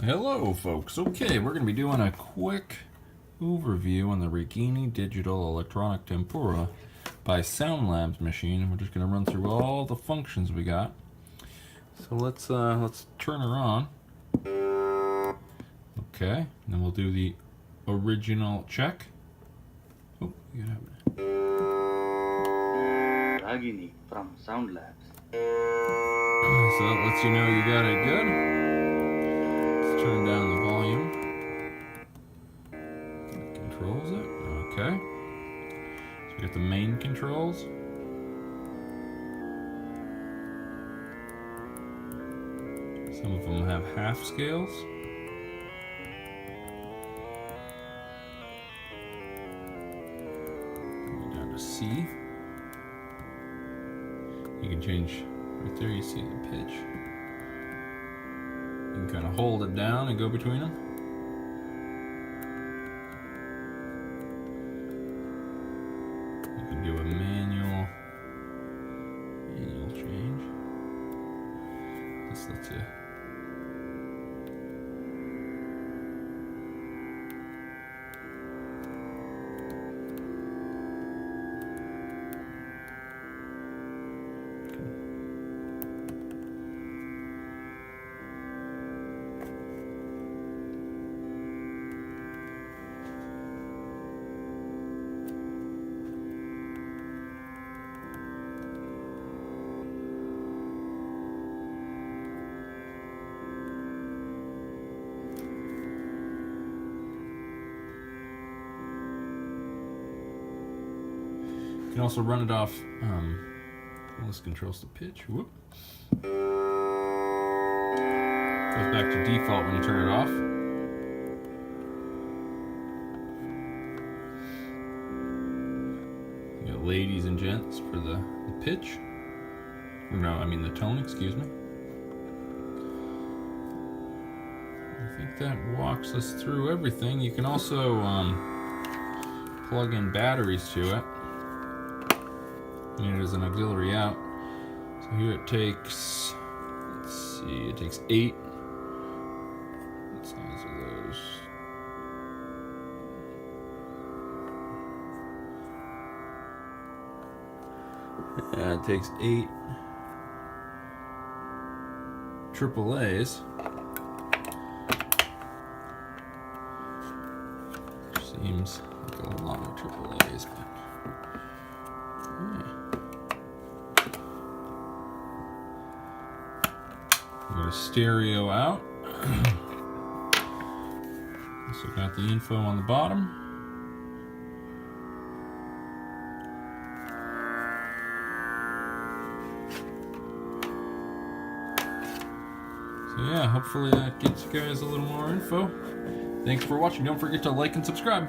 Hello folks, okay, we're going to be doing a quick overview on the Regini Digital Electronic Tempura by Sound Labs machine. We're just going to run through all the functions we got. So let's turn her on. Okay, and then we'll do the original check. Oh, you gotta have it. Ragini from Sound Labs. So that lets you know you got it good. Let's turn down the volume. That controls it. Okay. So we got the main controls. Some of them have half scales. Go down to C. You can change right there. You see the pitch. You can kind of hold it down and go between them. You can do a manual change. This lets you. You can also run it off. This controls the pitch. Whoop. Goes back to default when you turn it off. You got ladies and gents for the pitch. Or no, I mean the tone, excuse me. I think that walks us through everything. You can also plug in batteries to it. And it is an auxiliary out. So here it takes, let's see, it takes 8. What size are those? Yeah, it takes 8 AAAs. Seems like a lot of AAAs, but yeah. Got a stereo out. Also got the info on the bottom. So yeah, hopefully that gets you guys a little more info. Thanks for watching. Don't forget to like and subscribe.